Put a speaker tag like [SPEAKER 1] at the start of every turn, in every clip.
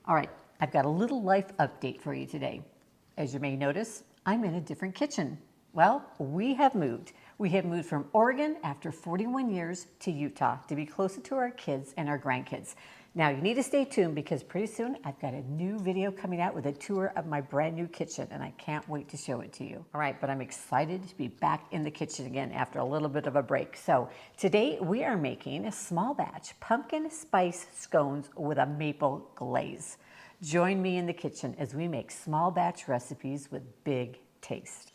[SPEAKER 1] All right, I've got a little life update for you today. As you may notice, I'm in a different kitchen. Well, we have moved. We have moved from Oregon after 41 years to Utah to be closer to our kids and our grandkids. Now, you need to stay tuned because pretty soon I've got a new video coming out with a tour of my brand new kitchen, and I can't wait to show it to you. All right, but I'm excited to be back in the kitchen again after a little bit of a break. So today we are making a small batch pumpkin spice scones with a maple glaze. Join me in the kitchen as we make small batch recipes with big taste.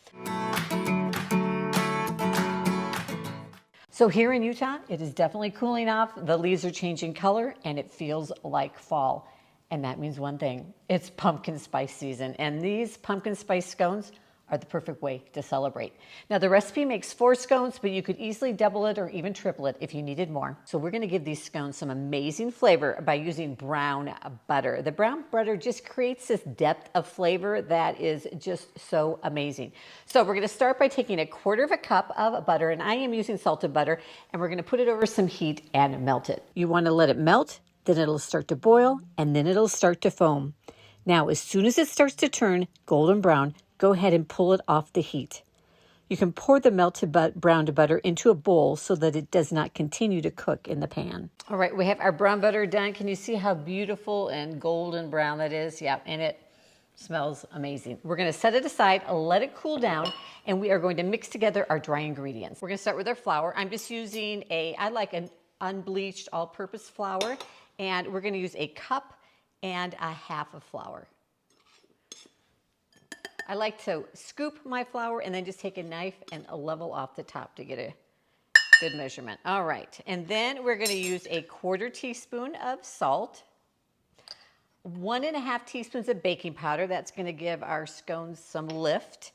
[SPEAKER 1] So here in Utah, it is definitely cooling off. The leaves are changing color and it feels like fall. And that means one thing, it's pumpkin spice season. And these pumpkin spice scones are the perfect way to celebrate. Now the recipe makes 4 scones, but you could easily double it or even triple it if you needed more. So we're gonna give these scones some amazing flavor by using brown butter. The brown butter just creates this depth of flavor that is just so amazing. So we're gonna start by taking 1/4 cup of butter, and I am using salted butter, and we're gonna put it over some heat and melt it. You wanna let it melt, then it'll start to boil, and then it'll start to foam. Now, as soon as it starts to turn golden brown, go ahead and pull it off the heat. You can pour the melted brown butter into a bowl so that it does not continue to cook in the pan. All right, we have our brown butter done. Can you see how beautiful and golden brown that is? Yeah, and it smells amazing. We're gonna set it aside, let it cool down, and we are going to mix together our dry ingredients. We're gonna start with our flour. I'm just using I like an unbleached all-purpose flour, and we're gonna use 1 cup and 1/2 of flour. I like to scoop my flour and then just take a knife and level off the top to get a good measurement. All right, and then we're gonna use 1/4 teaspoon of salt, 1.5 teaspoons of baking powder. That's gonna give our scones some lift.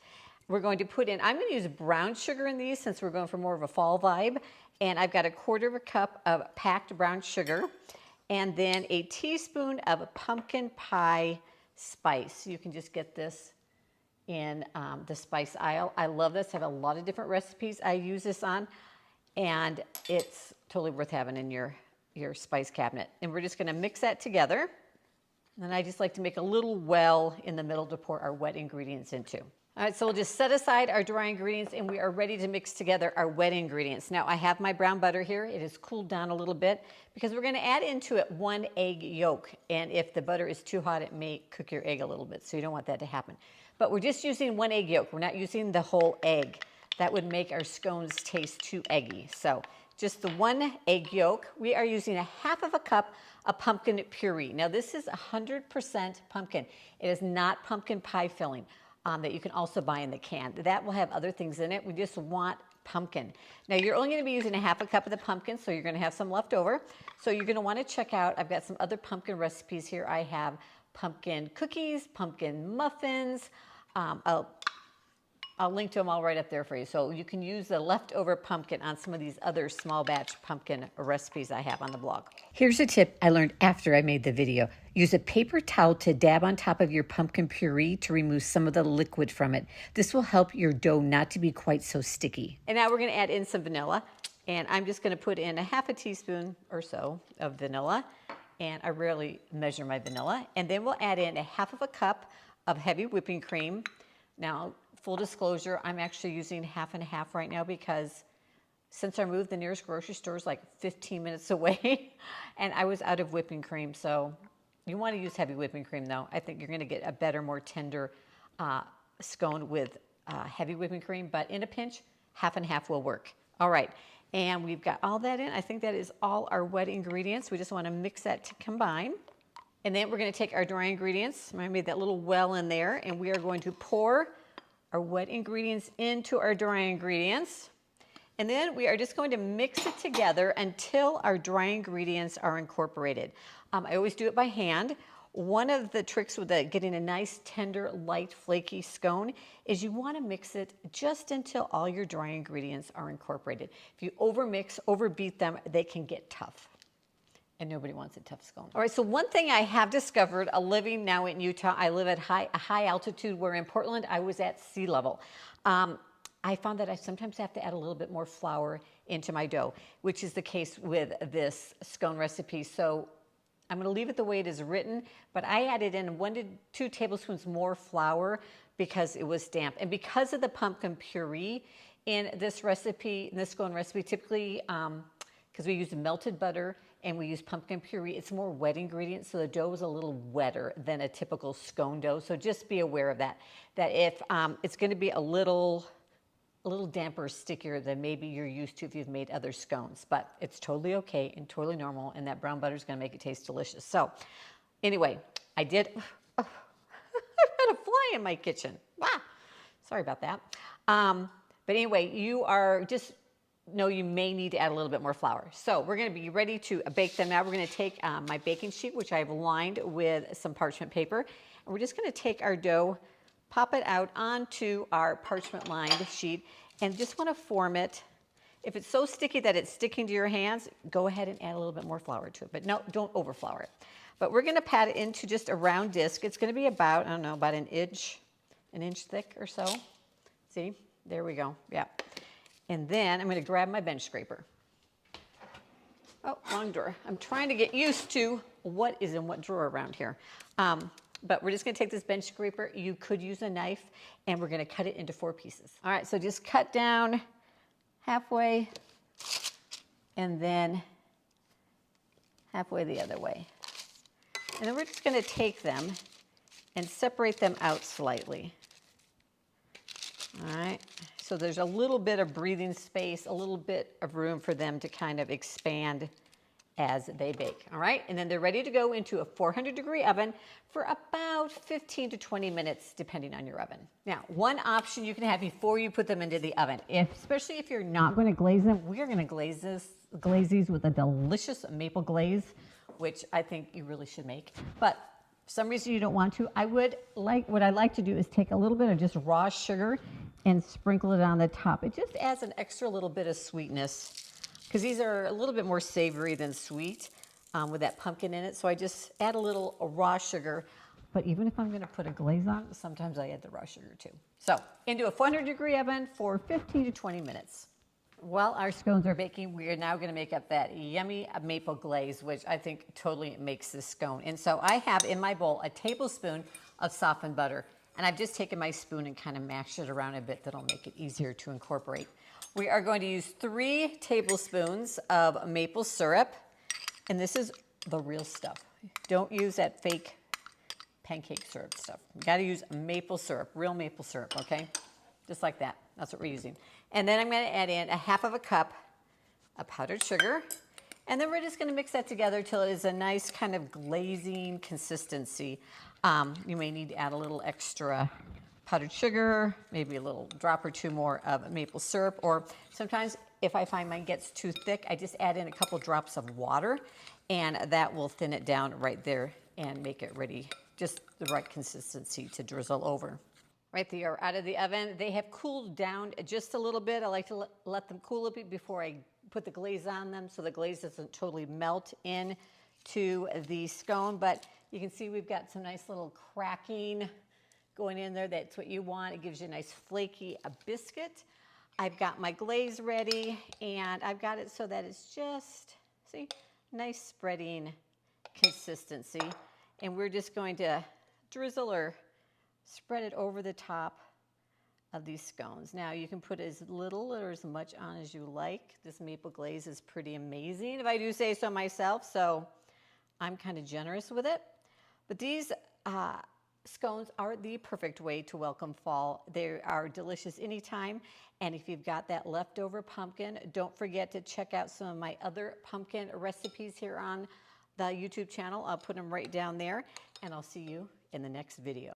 [SPEAKER 1] We're going to put in, I'm gonna use brown sugar in these since we're going for more of a fall vibe. And I've got 1/4 cup of packed brown sugar, and then 1 teaspoon of pumpkin pie spice. You can just get this in the spice aisle. I love this. I have a lot of different recipes I use this on, and it's totally worth having in your spice cabinet. And we're just gonna mix that together. And I just like to make a little well in the middle to pour our wet ingredients into. All right, so we'll just set aside our dry ingredients and we are ready to mix together our wet ingredients. Now I have my brown butter here. It has cooled down a little bit because we're gonna add into it 1 egg yolk. And if the butter is too hot, it may cook your egg a little bit, so you don't want that to happen. But we're just using 1 egg yolk. We're not using the whole egg. That would make our scones taste too eggy. So just the 1 egg yolk. We are using 1/2 cup of pumpkin puree. Now this is 100% pumpkin. It is not pumpkin pie filling that you can also buy in the can. That will have other things in it. We just want pumpkin. Now you're only gonna be using 1/2 cup of the pumpkin, so you're gonna have some left over. So you're gonna wanna check out, I've got some other pumpkin recipes here. I have pumpkin cookies, pumpkin muffins. I'll link to them all right up there for you. So you can use the leftover pumpkin on some of these other small batch pumpkin recipes I have on the blog. Here's a tip I learned after I made the video. Use a paper towel to dab on top of your pumpkin puree to remove some of the liquid from it. This will help your dough not to be quite so sticky. And now we're gonna add in some vanilla. And I'm just gonna put in 1/2 teaspoon or so of vanilla. And I rarely measure my vanilla. And then we'll add in 1/2 cup of heavy whipping cream. Now, full disclosure, I'm actually using 1/2 and 1/2 right now because since I moved, the nearest grocery store is like 15 minutes away, and I was out of whipping cream. So you want to use heavy whipping cream though. I think you're going to get a better, more tender scone with heavy whipping cream, but in a pinch, 1/2 and 1/2 will work. All right, and we've got all that in. I think that is all our wet ingredients. We just want to mix that to combine. And then we're going to take our dry ingredients. I made that little well in there, and we are going to pour our wet ingredients into our dry ingredients. And then we are just going to mix it together until our dry ingredients are incorporated. I always do it by hand. One of the tricks with getting a nice, tender, light, flaky scone is you want to mix it just until all your dry ingredients are incorporated. If you overmix, overbeat them, they can get tough. And nobody wants a tough scone. All right, so one thing I have discovered, living now in Utah, I live at a high altitude, where in Portland I was at sea level. I found that I sometimes have to add a little bit more flour into my dough, which is the case with this scone recipe. So I'm going to leave it the way it is written, but I added in 1 to 2 tablespoons more flour because it was damp. And because of the pumpkin puree in this recipe, in this scone recipe, typically, because we use melted butter and we use pumpkin puree, it's more wet ingredients, so the dough is a little wetter than a typical scone dough. So just be aware of that, that if it's going to be a little damper, stickier than maybe you're used to if you've made other scones, but it's totally okay and totally normal, and that brown butter is going to make it taste delicious. So anyway, I did, I've had a fly in my kitchen. Wow, sorry about that. But anyway, you are just, know you may need to add a little bit more flour. So we're going to be ready to bake them now. We're going to take my baking sheet, which I've lined with some parchment paper, and we're just going to take our dough, pop it out onto our parchment lined sheet, and just want to form it. If it's so sticky that it's sticking to your hands, go ahead and add a little bit more flour to it, but no, don't over flour it. But we're going to pat it into just a round disc. It's going to be about, I don't know, about an inch thick or so. See, there we go, yeah. And then I'm going to grab my bench scraper. Oh, wrong drawer. I'm trying to get used to what is in what drawer around here. But we're just going to take this bench scraper. You could use a knife, and we're going to cut it into 4 pieces. All right, so just cut down halfway, and then halfway the other way. And then we're just going to take them and separate them out slightly. All right, so there's a little bit of breathing space, a little bit of room for them to kind of expand as they bake. All right, and then they're ready to go into a 400-degree oven for about 15 to 20 minutes, depending on your oven. Now, one option you can have before you put them into the oven, especially if you're not going to glaze them, we're going to glaze these with a delicious maple glaze, which I think you really should make. But for some reason you don't want to, what I like to do is take a little bit of just raw sugar and sprinkle it on the top. It just adds an extra little bit of sweetness, because these are a little bit more savory than sweet with that pumpkin in it. So I just add a little raw sugar. But even if I'm going to put a glaze on, sometimes I add the raw sugar too. So into a 400-degree oven for 15 to 20 minutes. While our scones are baking, we are now going to make up that yummy maple glaze, which I think totally makes this scone. And so I have in my bowl a tablespoon of softened butter. And I've just taken my spoon and kind of mashed it around a bit. That'll make it easier to incorporate. We are going to use 3 tablespoons of maple syrup. And this is the real stuff. Don't use that fake pancake syrup stuff. You got to use maple syrup, real maple syrup, okay? Just like that. That's what we're using. And then I'm going to add in a half of a cup of powdered sugar. And then we're just going to mix that together till it is a nice kind of glazing consistency. You may need to add a little extra powdered sugar, maybe a little drop or 2 more of maple syrup, or sometimes if I find mine gets too thick, I just add in a couple drops of water, and that will thin it down right there and make it ready, just the right consistency to drizzle over. Right, they are out of the oven. They have cooled down just a little bit. I like to let them cool a bit before I put the glaze on them, so the glaze doesn't totally melt in to the scone, but you can see we've got some nice little cracking going in there. That's what you want. It gives you a nice flaky biscuit. I've got my glaze ready, and I've got it so that it's just, see, nice spreading consistency. And we're just going to drizzle or spread it over the top of these scones. Now you can put as little or as much on as you like. This maple glaze is pretty amazing, if I do say so myself, so I'm kind of generous with it. But these scones are the perfect way to welcome fall. They are delicious anytime. And if you've got that leftover pumpkin, don't forget to check out some of my other pumpkin recipes here on the YouTube channel. I'll put them right down there, and I'll see you in the next video.